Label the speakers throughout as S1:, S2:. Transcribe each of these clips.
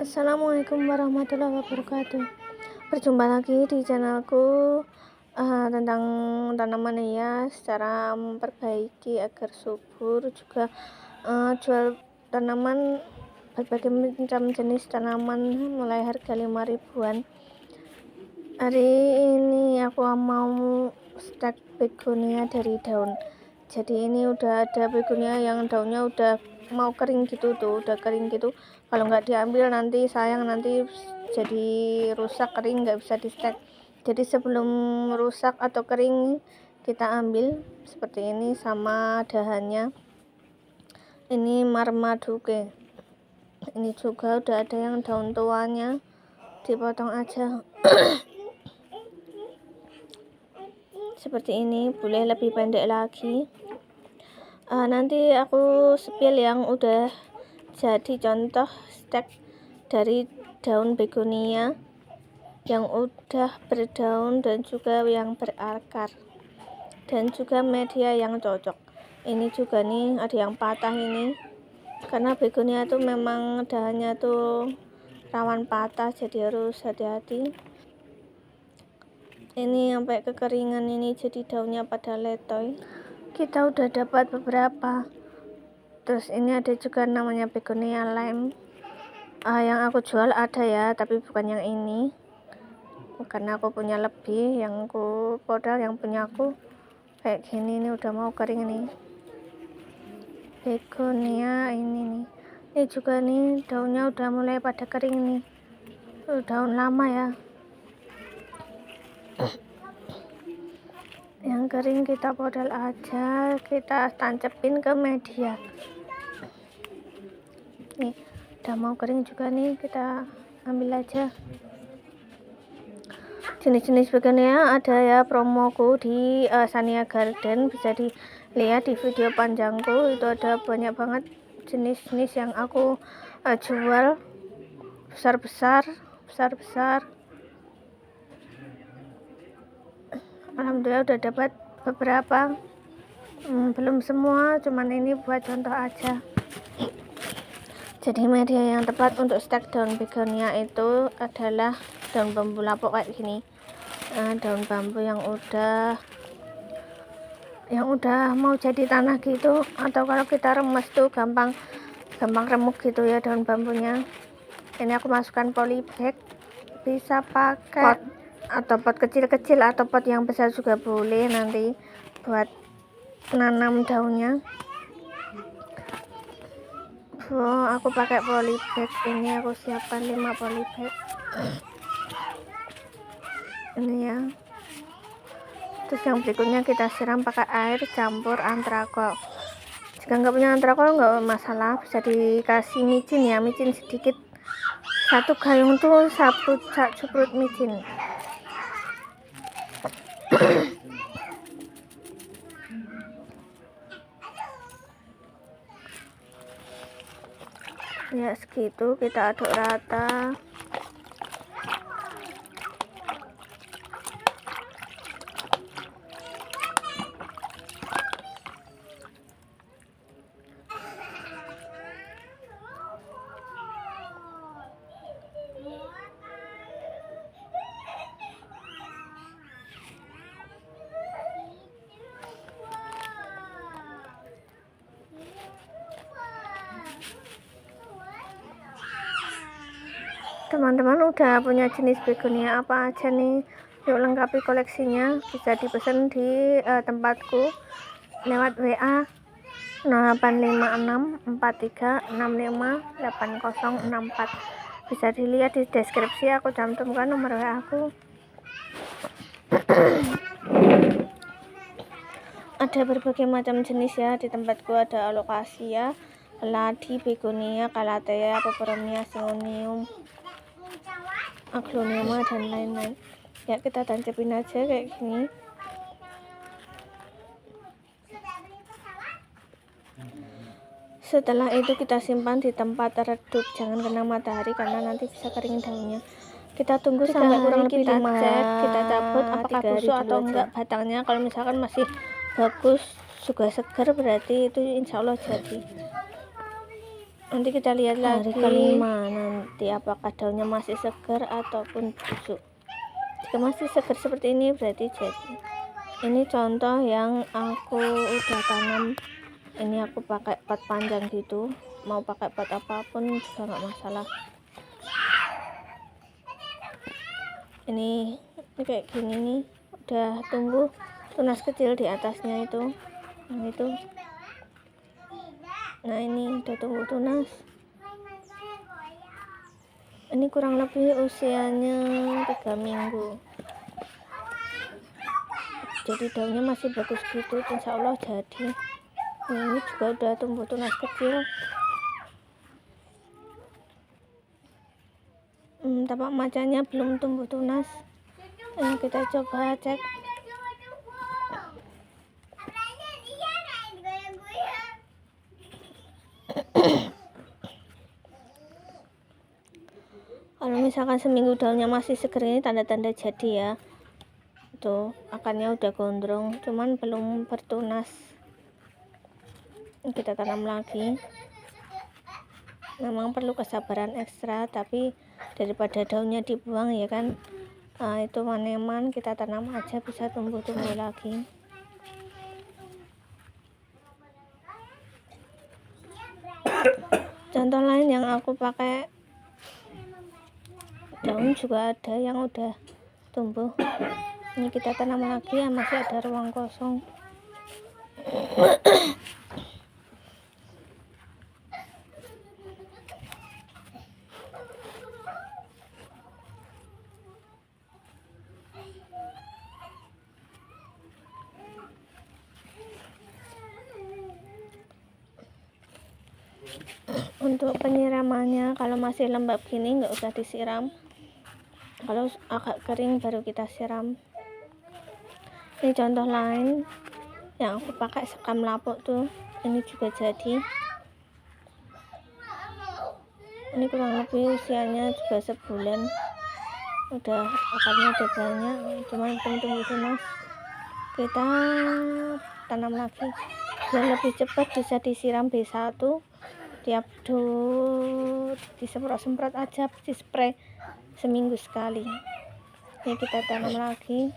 S1: Assalamualaikum warahmatullahi wabarakatuh. Berjumpa lagi di channelku tentang tanaman hias, cara memperbaiki agar subur, juga jual tanaman, berbagai macam jenis tanaman mulai harga 5 ribuan. Hari ini aku mau stek begonia dari daun. Jadi ini udah ada begonia yang daunnya udah mau kering gitu tuh, udah kering gitu. Kalau nggak diambil nanti sayang, nanti jadi rusak, kering, nggak bisa di stek. Jadi sebelum rusak atau kering kita ambil seperti ini sama dahannya. Ini Marmaduke. Ini juga udah ada yang daun tuanya, dipotong aja. Seperti ini, boleh lebih pendek lagi. Nanti aku spill yang udah jadi contoh stek dari daun begonia yang udah berdaun dan juga yang berakar, dan juga media yang cocok. Ini juga nih ada yang patah ini, karena begonia tuh memang dahannya tuh rawan patah, jadi harus hati-hati. Ini sampai kekeringan, ini jadi daunnya pada letoy. Kita udah dapat beberapa. Terus ini ada juga namanya begonia lime. Yang aku jual ada ya, tapi bukan yang ini, karena aku punya lebih. Yang aku modal yang punya aku kayak gini, ini udah mau kering nih. Begonia ini nih, ini juga nih daunnya udah mulai pada kering nih. Daun lama ya. Yang kering kita modal aja, kita tancepin ke media. Nih udah mau kering juga nih, kita ambil aja. Jenis-jenis begonia ada ya, promoku di Sania Garden, bisa dilihat di video panjangku. Itu ada banyak banget jenis-jenis yang aku jual, besar-besar. Alhamdulillah udah dapat beberapa, belum semua, cuman ini buat contoh aja. Jadi media yang tepat untuk stek daun begonia itu adalah daun bambu lapuk kayak gini. Daun bambu yang udah mau jadi tanah gitu, atau kalau kita remes tuh gampang remuk gitu ya daun bambunya. Ini aku masukkan polybag, bisa pakai pot atau pot kecil-kecil atau pot yang besar juga boleh nanti buat nanam daunnya. Aku pakai polybag ini, aku siapkan 5 polybag ini ya. Terus yang berikutnya kita siram pakai air campur antrakol. Jika nggak punya antrakol nggak masalah, bisa dikasih micin ya, micin sedikit. 1 gayung tuh cuprut micin. Ya segitu, kita aduk rata. Teman-teman udah punya jenis begonia apa aja nih? Yuk lengkapi koleksinya, bisa dipesan di tempatku lewat WA 085643658064. Bisa dilihat di deskripsi, aku cantumkan nomor WA aku. Ada berbagai macam jenis ya di tempatku, ada alocasia, keladi, begonia, calathea, peperomia, syngonium, aglonema, dan lain-lain. Ya kita tancepin aja kayak gini. Setelah itu kita simpan di tempat redup, jangan kena matahari karena nanti bisa kering daunnya. Kita tunggu sampai kurang lebih 5, kita cabut apakah busuk atau enggak batangnya. Kalau misalkan masih bagus juga segar, berarti itu insya Allah jadi. Nanti kita lihat lagi hari kelima nanti jadi apakah daunnya masih segar ataupun busuk. Jika masih segar seperti ini berarti jadi. Ini contoh yang aku udah tanam. Ini aku pakai pot panjang gitu, mau pakai pot apapun juga nggak masalah. Ini kayak gini nih, udah tumbuh tunas kecil di atasnya itu. Nah ini udah tumbuh tunas. Ini kurang lebih usianya 3 minggu. Jadi daunnya masih bagus gitu, insya Allah jadi. Ini juga udah tumbuh tunas kecil. Tapak macanya belum tumbuh tunas. Ini kita coba cek. Kalau misalkan seminggu daunnya masih seger, ini tanda-tanda jadi ya. Tuh akarnya udah gondrong, cuman belum bertunas. Kita tanam lagi. Memang perlu kesabaran ekstra, tapi daripada daunnya dibuang ya kan. Nah, itu maneman, kita tanam aja bisa tumbuh-tumbuh lagi. Contoh lain yang aku pakai daun juga ada yang udah tumbuh. Ini kita tanam lagi ya, masih ada ruang kosong. Untuk penyiramannya, kalau masih lembab gini nggak usah disiram. Kalau agak kering baru kita siram. Ini contoh lain yang aku pakai sekam lapuk tuh. Ini juga jadi. Ini kurang lebih usianya juga sebulan. Udah akarnya udah banyak, cuman belum tumbuh tunas. Kita tanam lagi biar lebih cepat, bisa disiram B1 tiap disemprot-semprot aja, di spray seminggu sekali. Ini kita tanam lagi,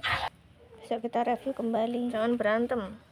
S1: besok kita review kembali. Jangan berantem.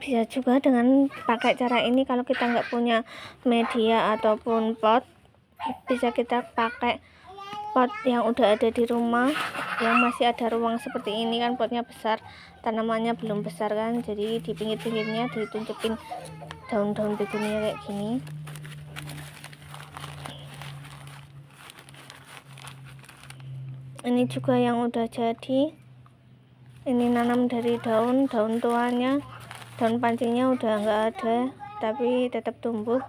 S1: Bisa juga dengan pakai cara ini. Kalau kita nggak punya media ataupun pot, bisa kita pakai pot yang udah ada di rumah, yang masih ada ruang seperti ini kan. Potnya besar, tanamannya belum besar kan, jadi di pinggir-pinggirnya ditunjukin daun-daun begonia kayak gini. Ini juga yang udah jadi. Ini nanam dari daun tuanya, daun pancingnya udah nggak ada, tapi tetap tumbuh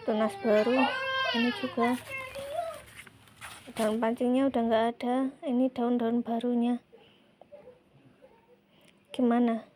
S1: tunas baru. Ini juga daun pancingnya udah nggak ada, ini daun-daun barunya. Gimana?